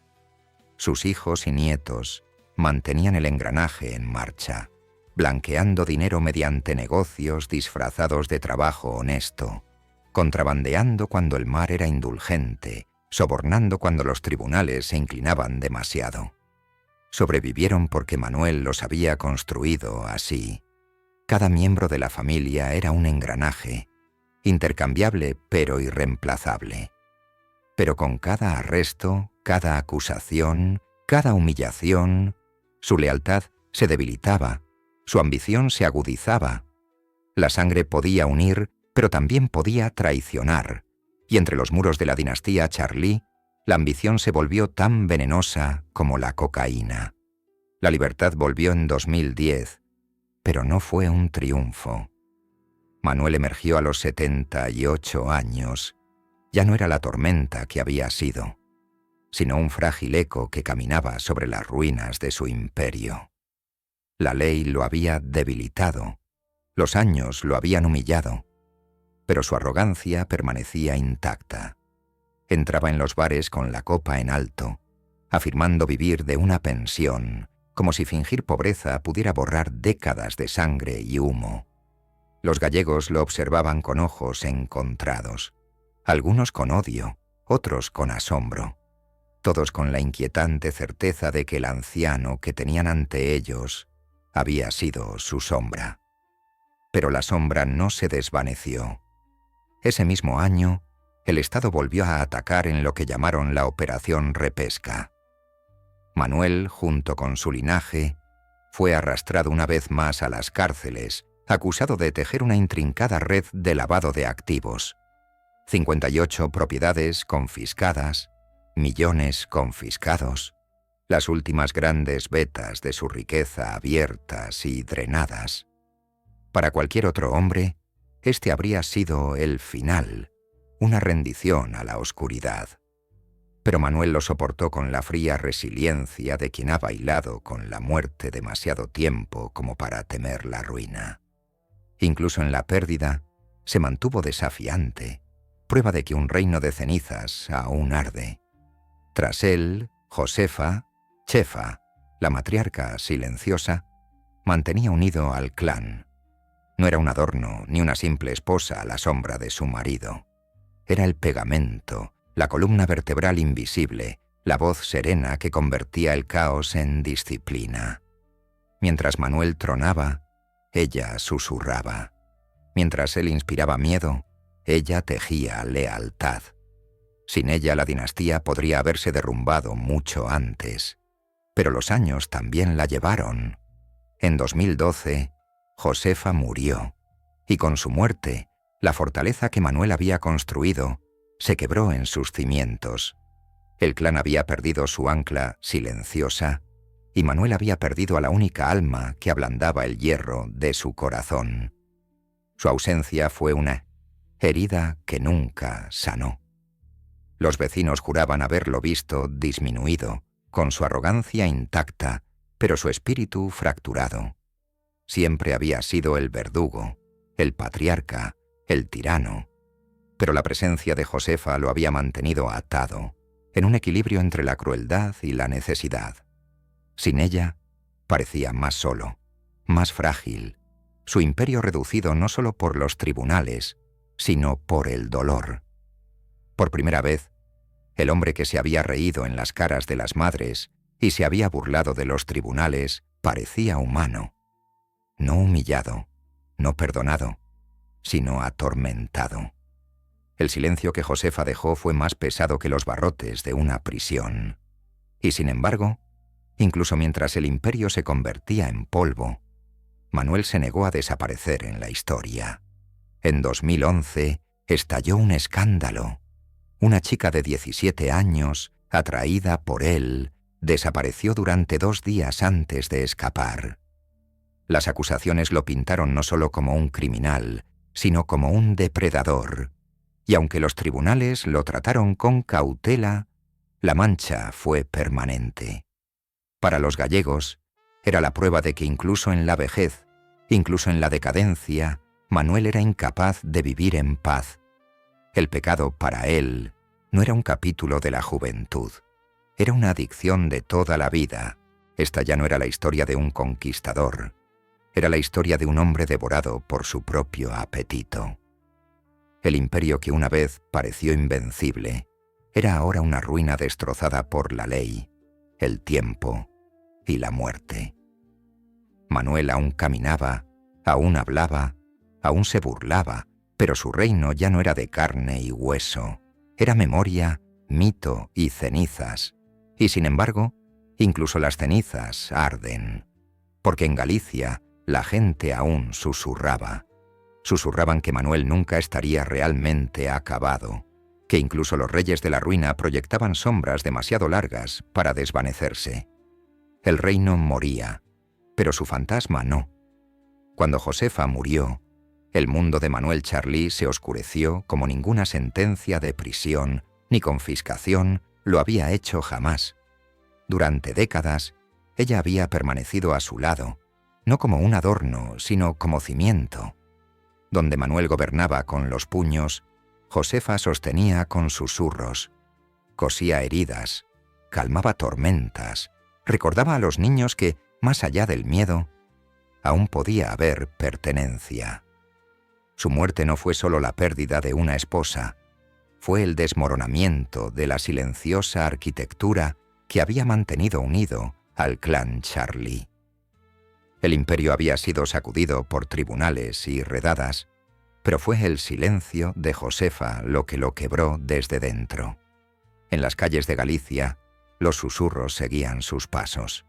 A: Sus hijos y nietos mantenían el engranaje en marcha, blanqueando dinero mediante negocios disfrazados de trabajo honesto, contrabandeando cuando el mar era indulgente, sobornando cuando los tribunales se inclinaban demasiado. Sobrevivieron porque Manuel los había construido así. Cada miembro de la familia era un engranaje, intercambiable pero irreemplazable. Pero con cada arresto, cada acusación, cada humillación, su lealtad se debilitaba, su ambición se agudizaba. La sangre podía unir, pero también podía traicionar, y entre los muros de la dinastía Charlie, la ambición se volvió tan venenosa como la cocaína. La libertad volvió en 2010, pero no fue un triunfo. Manuel emergió a los 78 años. Ya no era la tormenta que había sido, sino un frágil eco que caminaba sobre las ruinas de su imperio. La ley lo había debilitado, los años lo habían humillado, pero su arrogancia permanecía intacta. Entraba en los bares con la copa en alto, afirmando vivir de una pensión, como si fingir pobreza pudiera borrar décadas de sangre y humo. Los gallegos lo observaban con ojos encontrados, algunos con odio, otros con asombro, todos con la inquietante certeza de que el anciano que tenían ante ellos había sido su sombra. Pero la sombra no se desvaneció. Ese mismo año, el Estado volvió a atacar en lo que llamaron la Operación Repesca. Manuel, junto con su linaje, fue arrastrado una vez más a las cárceles, acusado de tejer una intrincada red de lavado de activos. 58 propiedades confiscadas, millones confiscados, las últimas grandes vetas de su riqueza abiertas y drenadas. Para cualquier otro hombre, este habría sido el final, una rendición a la oscuridad. pero Manuel lo soportó con la fría resiliencia de quien ha bailado con la muerte demasiado tiempo como para temer la ruina. Incluso en la pérdida, se mantuvo desafiante, prueba de que un reino de cenizas aún arde. Tras él, Josefa, Chefa, la matriarca silenciosa, mantenía unido al clan. No era un adorno ni una simple esposa a la sombra de su marido. Era el pegamento, la columna vertebral invisible, la voz serena que convertía el caos en disciplina. Mientras Manuel tronaba, ella susurraba. Mientras él inspiraba miedo, ella tejía lealtad. Sin ella la dinastía podría haberse derrumbado mucho antes. Pero los años también la llevaron. En 2012, Josefa murió, y con su muerte, la fortaleza que Manuel había construido se quebró en sus cimientos. El clan había perdido su ancla silenciosa, y Manuel había perdido a la única alma que ablandaba el hierro de su corazón. Su ausencia fue una herida que nunca sanó. Los vecinos juraban haberlo visto disminuido, con su arrogancia intacta, pero su espíritu fracturado. Siempre había sido el verdugo, el patriarca, el tirano, pero la presencia de Josefa lo había mantenido atado, en un equilibrio entre la crueldad y la necesidad. Sin ella, parecía más solo, más frágil, su imperio reducido no solo por los tribunales, sino por el dolor. Por primera vez, el hombre que se había reído en las caras de las madres y se había burlado de los tribunales parecía humano, no humillado, no perdonado, sino atormentado. El silencio que Josefa dejó fue más pesado que los barrotes de una prisión. Y sin embargo, incluso mientras el imperio se convertía en polvo, Manuel se negó a desaparecer en la historia. En 2011 estalló un escándalo. Una chica de 17 años, atraída por él, desapareció durante 2 días antes de escapar. Las acusaciones lo pintaron no solo como un criminal, sino como un depredador. Y aunque los tribunales lo trataron con cautela, la mancha fue permanente. Para los gallegos, era la prueba de que incluso en la vejez, incluso en la decadencia, Manuel era incapaz de vivir en paz. El pecado para él no era un capítulo de la juventud, era una adicción de toda la vida. Esta ya no era la historia de un conquistador, era la historia de un hombre devorado por su propio apetito. El imperio que una vez pareció invencible, era ahora una ruina destrozada por la ley, el tiempo y la muerte. Manuel aún caminaba, aún hablaba, aún se burlaba, pero su reino ya no era de carne y hueso, era memoria, mito y cenizas. Y sin embargo, incluso las cenizas arden, porque en Galicia la gente aún susurraba. Susurraban que Manuel nunca estaría realmente acabado, que incluso los reyes de la ruina proyectaban sombras demasiado largas para desvanecerse. El reino moría, pero su fantasma no. Cuando Josefa murió, el mundo de Manuel Charly se oscureció como ninguna sentencia de prisión ni confiscación lo había hecho jamás. Durante décadas, ella había permanecido a su lado, no como un adorno, sino como cimiento. Donde Manuel gobernaba con los puños, Josefa sostenía con susurros, cosía heridas, calmaba tormentas, recordaba a los niños que, más allá del miedo, aún podía haber pertenencia. Su muerte no fue solo la pérdida de una esposa, fue el desmoronamiento de la silenciosa arquitectura que había mantenido unido al clan Charly. El imperio había sido sacudido por tribunales y redadas, pero fue el silencio de Josefa lo que lo quebró desde dentro. En las calles de Galicia, los susurros seguían sus pasos.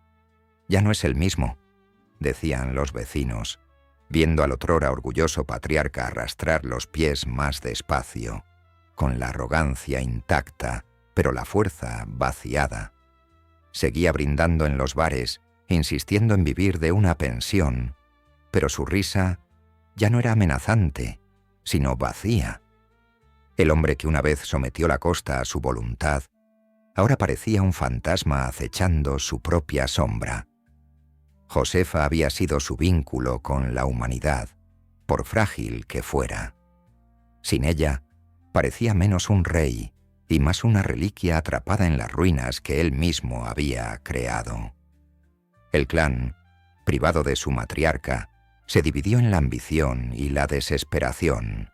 A: «Ya no es el mismo», decían los vecinos, viendo al otrora orgulloso patriarca arrastrar los pies más despacio, con la arrogancia intacta, pero la fuerza vaciada. Seguía brindando en los bares, insistiendo en vivir de una pensión, pero su risa ya no era amenazante, sino vacía. El hombre que una vez sometió la costa a su voluntad, ahora parecía un fantasma acechando su propia sombra. Josefa había sido su vínculo con la humanidad, por frágil que fuera. Sin ella, parecía menos un rey y más una reliquia atrapada en las ruinas que él mismo había creado. El clan, privado de su matriarca, se dividió en la ambición y la desesperación.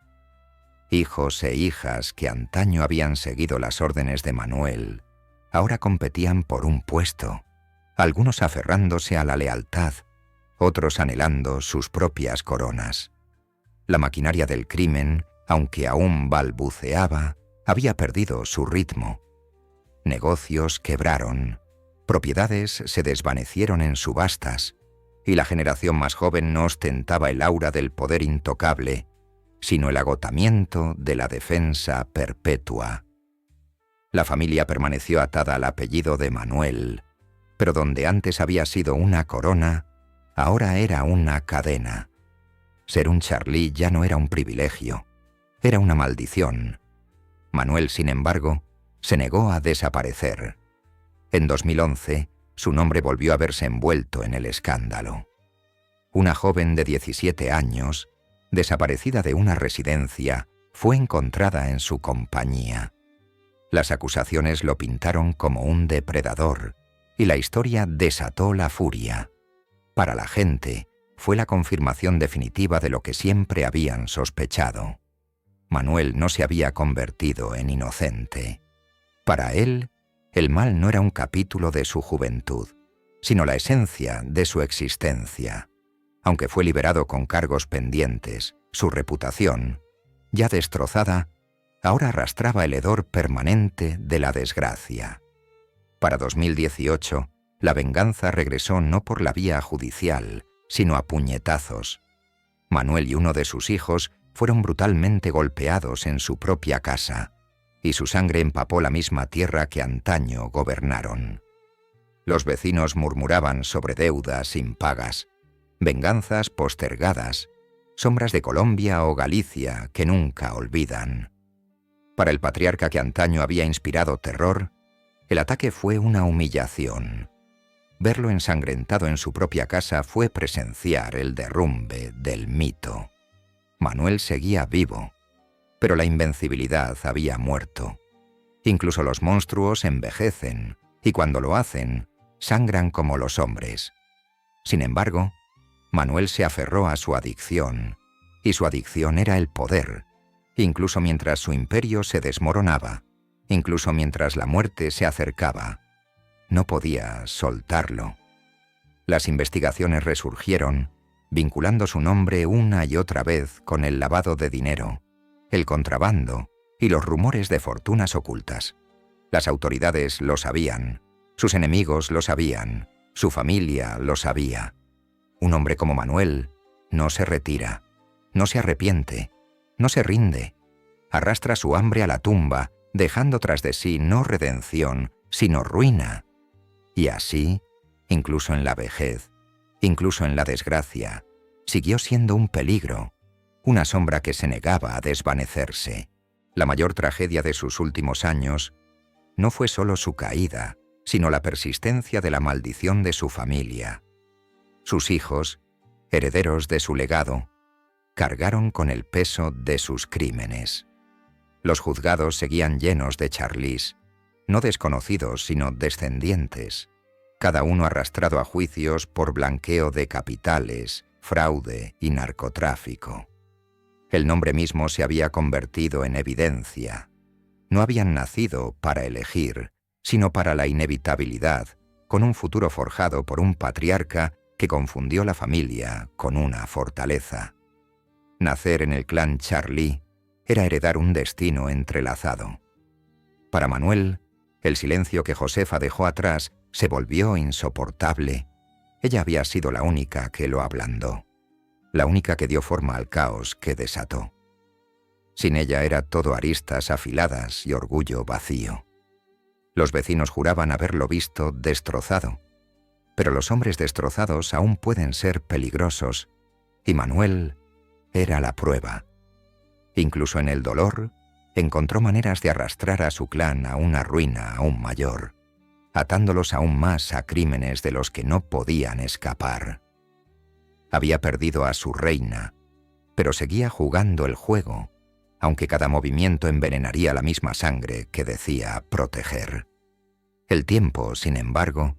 A: Hijos e hijas que antaño habían seguido las órdenes de Manuel, ahora competían por un puesto, algunos aferrándose a la lealtad, otros anhelando sus propias coronas. La maquinaria del crimen, aunque aún balbuceaba, había perdido su ritmo. Negocios quebraron, propiedades se desvanecieron en subastas, y la generación más joven no ostentaba el aura del poder intocable, sino el agotamiento de la defensa perpetua. La familia permaneció atada al apellido de Manuel, pero donde antes había sido una corona, ahora era una cadena. Ser un Charlie ya no era un privilegio, era una maldición. Manuel, sin embargo, se negó a desaparecer. En 2011, su nombre volvió a verse envuelto en el escándalo. Una joven de 17 años, desaparecida de una residencia, fue encontrada en su compañía. Las acusaciones lo pintaron como un depredador, y la historia desató la furia. Para la gente, fue la confirmación definitiva de lo que siempre habían sospechado. Manuel no se había convertido en inocente. Para él, el mal no era un capítulo de su juventud, sino la esencia de su existencia. Aunque fue liberado con cargos pendientes, su reputación, ya destrozada, ahora arrastraba el hedor permanente de la desgracia. Para 2018, la venganza regresó no por la vía judicial, sino a puñetazos. Manuel y uno de sus hijos fueron brutalmente golpeados en su propia casa, y su sangre empapó la misma tierra que antaño gobernaron. Los vecinos murmuraban sobre deudas impagas, venganzas postergadas, sombras de Colombia o Galicia que nunca olvidan. Para el patriarca que antaño había inspirado terror, el ataque fue una humillación. Verlo ensangrentado en su propia casa fue presenciar el derrumbe del mito. Manuel seguía vivo, pero la invencibilidad había muerto. Incluso los monstruos envejecen, y cuando lo hacen, sangran como los hombres. Sin embargo, Manuel se aferró a su adicción, y su adicción era el poder, incluso mientras su imperio se desmoronaba, incluso mientras la muerte se acercaba. No podía soltarlo. Las investigaciones resurgieron, vinculando su nombre una y otra vez con el lavado de dinero, el contrabando y los rumores de fortunas ocultas. Las autoridades lo sabían, sus enemigos lo sabían, su familia lo sabía. Un hombre como Manuel no se retira, no se arrepiente, no se rinde. Arrastra su hambre a la tumba, dejando tras de sí no redención, sino ruina. Y así, incluso en la vejez, incluso en la desgracia, siguió siendo un peligro, una sombra que se negaba a desvanecerse. La mayor tragedia de sus últimos años no fue solo su caída, sino la persistencia de la maldición de su familia. Sus hijos, herederos de su legado, cargaron con el peso de sus crímenes. Los juzgados seguían llenos de Charlies, no desconocidos sino descendientes, cada uno arrastrado a juicios por blanqueo de capitales, fraude y narcotráfico. El nombre mismo se había convertido en evidencia. No habían nacido para elegir, sino para la inevitabilidad, con un futuro forjado por un patriarca que confundió la familia con una fortaleza. Nacer en el clan Charlie era heredar un destino entrelazado. Para Manuel, el silencio que Josefa dejó atrás se volvió insoportable. Ella había sido la única que lo ablandó, la única que dio forma al caos que desató. Sin ella era todo aristas afiladas y orgullo vacío. Los vecinos juraban haberlo visto destrozado, pero los hombres destrozados aún pueden ser peligrosos, y Manuel era la prueba. Incluso en el dolor, encontró maneras de arrastrar a su clan a una ruina aún mayor, atándolos aún más a crímenes de los que no podían escapar. Había perdido a su reina, pero seguía jugando el juego, aunque cada movimiento envenenaría la misma sangre que decía proteger. El tiempo, sin embargo,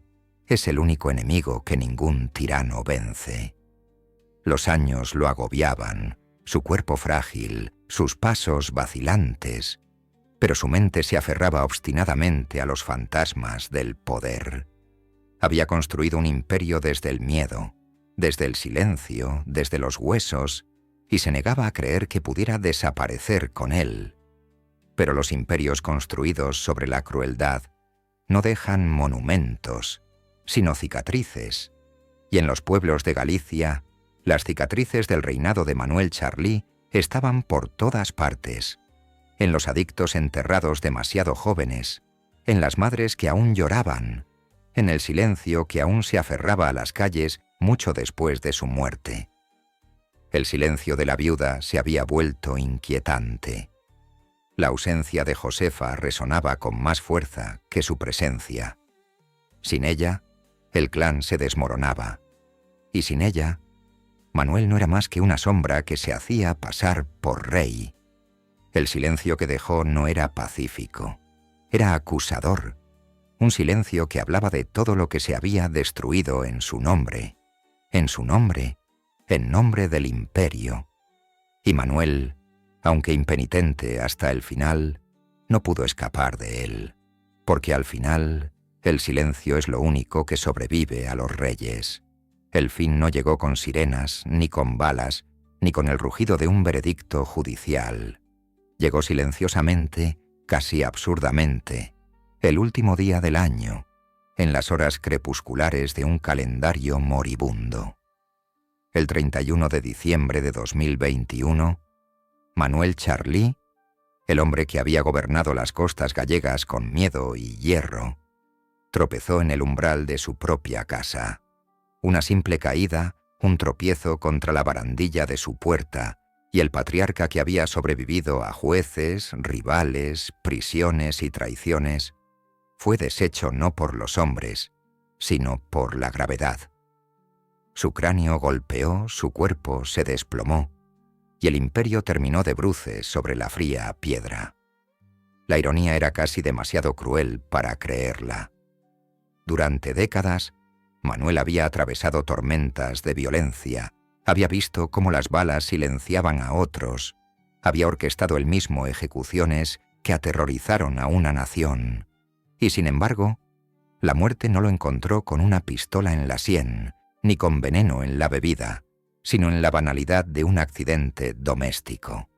A: es el único enemigo que ningún tirano vence. Los años lo agobiaban, su cuerpo frágil, sus pasos vacilantes, pero su mente se aferraba obstinadamente a los fantasmas del poder. Había construido un imperio desde el miedo, desde el silencio, desde los huesos, y se negaba a creer que pudiera desaparecer con él. Pero los imperios construidos sobre la crueldad no dejan monumentos, sino cicatrices, y en los pueblos de Galicia, las cicatrices del reinado de Manuel Charly estaban por todas partes, en los adictos enterrados demasiado jóvenes, en las madres que aún lloraban, en el silencio que aún se aferraba a las calles mucho después de su muerte. El silencio de la viuda se había vuelto inquietante. La ausencia de Josefa resonaba con más fuerza que su presencia. Sin ella, el clan se desmoronaba, y sin ella, Manuel no era más que una sombra que se hacía pasar por rey. El silencio que dejó no era pacífico, era acusador, un silencio que hablaba de todo lo que se había destruido en su nombre, en nombre del imperio. Y Manuel, aunque impenitente hasta el final, no pudo escapar de él, porque al final el silencio es lo único que sobrevive a los reyes. El fin no llegó con sirenas, ni con balas, ni con el rugido de un veredicto judicial. Llegó silenciosamente, casi absurdamente, el último día del año, en las horas crepusculares de un calendario moribundo. El 31 de diciembre de 2021, Manuel Charly, el hombre que había gobernado las costas gallegas con miedo y hierro, tropezó en el umbral de su propia casa. Una simple caída, un tropiezo contra la barandilla de su puerta, y el patriarca que había sobrevivido a jueces, rivales, prisiones y traiciones, fue deshecho no por los hombres, sino por la gravedad. Su cráneo golpeó, su cuerpo se desplomó, y el imperio terminó de bruces sobre la fría piedra. La ironía era casi demasiado cruel para creerla. Durante décadas, Manuel había atravesado tormentas de violencia, había visto cómo las balas silenciaban a otros, había orquestado él mismo ejecuciones que aterrorizaron a una nación. Y sin embargo, la muerte no lo encontró con una pistola en la sien, ni con veneno en la bebida, sino en la banalidad de un accidente doméstico.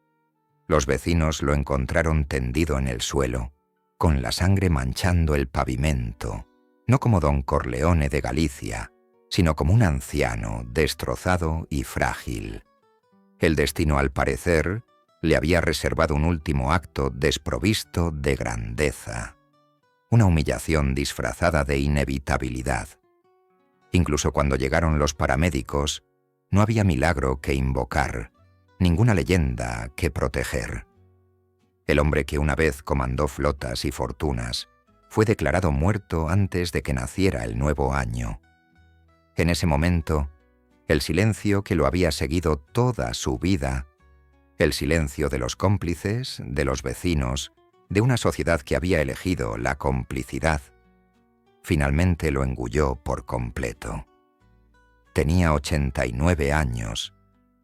A: Los vecinos lo encontraron tendido en el suelo, con la sangre manchando el pavimento, no como Don Corleone de Galicia, sino como un anciano destrozado y frágil. El destino, al parecer, le había reservado un último acto desprovisto de grandeza, una humillación disfrazada de inevitabilidad. Incluso cuando llegaron los paramédicos, no había milagro que invocar, ninguna leyenda que proteger. El hombre que una vez comandó flotas y fortunas fue declarado muerto antes de que naciera el nuevo año. En ese momento, el silencio que lo había seguido toda su vida, el silencio de los cómplices, de los vecinos, de una sociedad que había elegido la complicidad, finalmente lo engulló por completo. Tenía 89 años,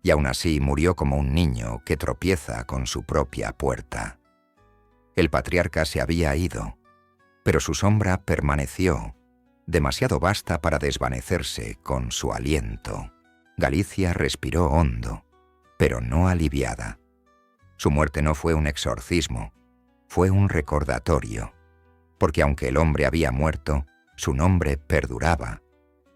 A: y aún así murió como un niño que tropieza con su propia puerta. El patriarca se había ido, pero su sombra permaneció, demasiado vasta para desvanecerse con su aliento. Galicia respiró hondo, pero no aliviada. Su muerte no fue un exorcismo, fue un recordatorio, porque aunque el hombre había muerto, su nombre perduraba,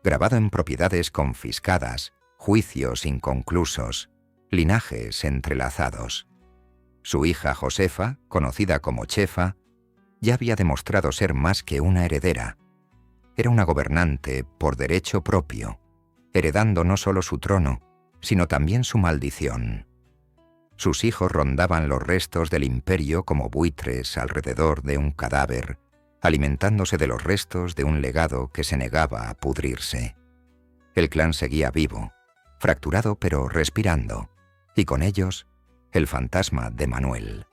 A: grabado en propiedades confiscadas, juicios inconclusos, linajes entrelazados. Su hija Josefa, conocida como Chefa, ya había demostrado ser más que una heredera. Era una gobernante por derecho propio, heredando no solo su trono, sino también su maldición. Sus hijos rondaban los restos del imperio como buitres alrededor de un cadáver, alimentándose de los restos de un legado que se negaba a pudrirse. El clan seguía vivo, fracturado pero respirando, y con ellos el fantasma de Manuel.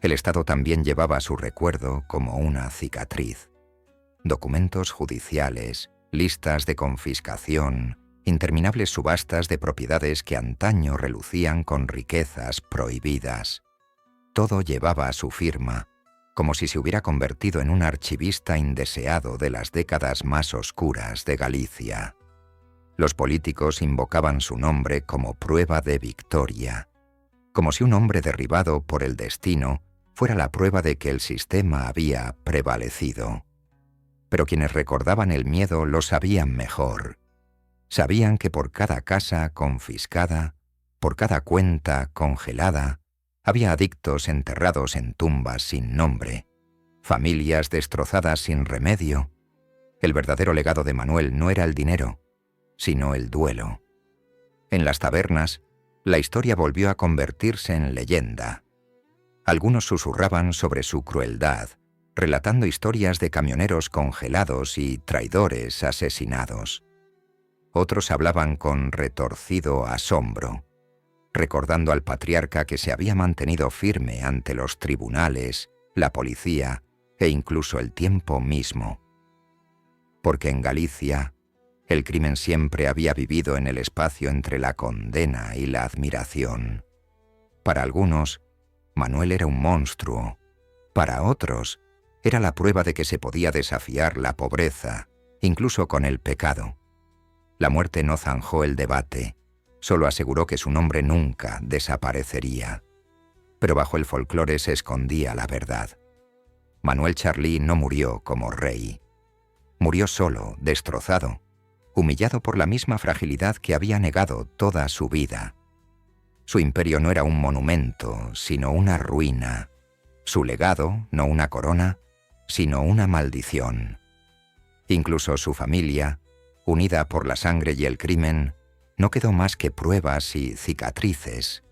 A: El Estado también llevaba su recuerdo como una cicatriz. Documentos judiciales, listas de confiscación, interminables subastas de propiedades que antaño relucían con riquezas prohibidas. Todo llevaba su firma, como si se hubiera convertido en un archivista indeseado de las décadas más oscuras de Galicia. Los políticos invocaban su nombre como prueba de victoria, como si un hombre derribado por el destino fuera la prueba de que el sistema había prevalecido. Pero quienes recordaban el miedo lo sabían mejor. Sabían que por cada casa confiscada, por cada cuenta congelada, había adictos enterrados en tumbas sin nombre, familias destrozadas sin remedio. El verdadero legado de Manuel no era el dinero, sino el duelo. En las tabernas, la historia volvió a convertirse en leyenda. Algunos susurraban sobre su crueldad, relatando historias de camioneros congelados y traidores asesinados. Otros hablaban con retorcido asombro, recordando al patriarca que se había mantenido firme ante los tribunales, la policía e incluso el tiempo mismo. Porque en Galicia, el crimen siempre había vivido en el espacio entre la condena y la admiración. Para algunos, Manuel era un monstruo. Para otros, era la prueba de que se podía desafiar la pobreza, incluso con el pecado. La muerte no zanjó el debate, solo aseguró que su nombre nunca desaparecería. Pero bajo el folclore se escondía la verdad. Manuel Charly no murió como rey. Murió solo, destrozado, humillado por la misma fragilidad que había negado toda su vida. Su imperio no era un monumento, sino una ruina. Su legado, no una corona, sino una maldición. Incluso su familia, unida por la sangre y el crimen, no quedó más que pruebas y cicatrices.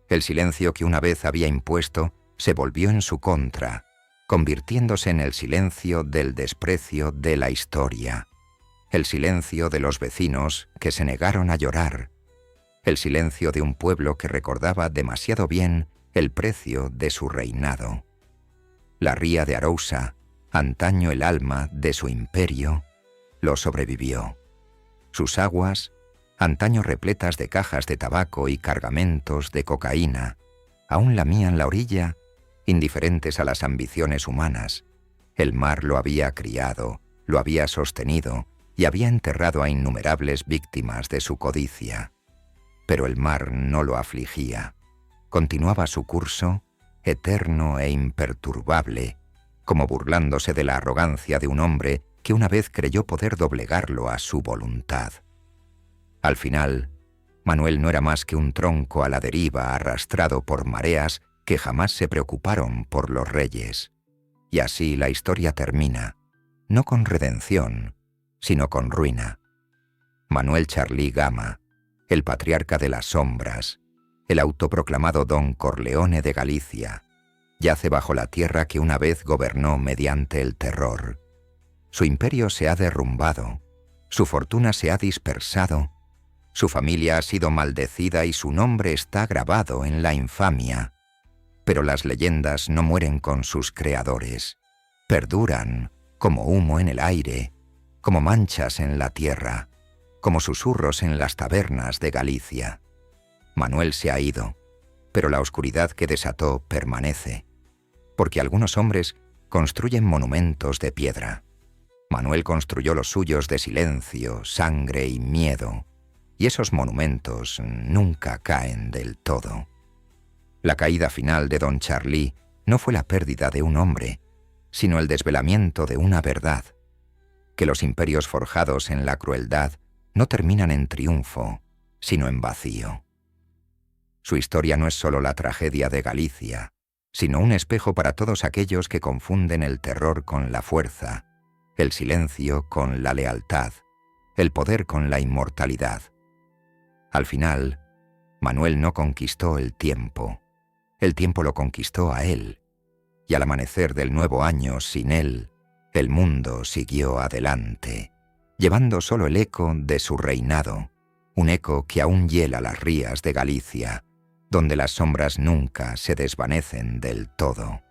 A: El silencio que una vez había impuesto se volvió en su contra, convirtiéndose en el silencio del desprecio de la historia, el silencio de los vecinos que se negaron a llorar, el silencio de un pueblo que recordaba demasiado bien el precio de su reinado. La ría de Arousa, antaño el alma de su imperio, lo sobrevivió. Sus aguas, antaño repletas de cajas de tabaco y cargamentos de cocaína, aún lamían la orilla, indiferentes a las ambiciones humanas. El mar lo había criado, lo había sostenido y había enterrado a innumerables víctimas de su codicia. Pero el mar no lo afligía. Continuaba su curso, eterno e imperturbable, como burlándose de la arrogancia de un hombre que una vez creyó poder doblegarlo a su voluntad. Al final, Manuel no era más que un tronco a la deriva arrastrado por mareas que jamás se preocuparon por los reyes. Y así la historia termina, no con redención, sino con ruina. Manuel Charly Gama, el patriarca de las sombras, el autoproclamado Don Corleone de Galicia, yace bajo la tierra que una vez gobernó mediante el terror. Su imperio se ha derrumbado, su fortuna se ha dispersado, su familia ha sido maldecida y su nombre está grabado en la infamia. Pero las leyendas no mueren con sus creadores, perduran como humo en el aire, como manchas en la tierra, como susurros en las tabernas de Galicia. Manuel se ha ido, pero la oscuridad que desató permanece, porque algunos hombres construyen monumentos de piedra. Manuel construyó los suyos de silencio, sangre y miedo, y esos monumentos nunca caen del todo. La caída final de Don Charly no fue la pérdida de un hombre, sino el desvelamiento de una verdad, que los imperios forjados en la crueldad no terminan en triunfo, sino en vacío. Su historia no es solo la tragedia de Galicia, sino un espejo para todos aquellos que confunden el terror con la fuerza, el silencio con la lealtad, el poder con la inmortalidad. Al final, Manuel no conquistó el tiempo lo conquistó a él, y al amanecer del nuevo año sin él, el mundo siguió adelante, llevando solo el eco de su reinado, un eco que aún hiela las rías de Galicia, donde las sombras nunca se desvanecen del todo.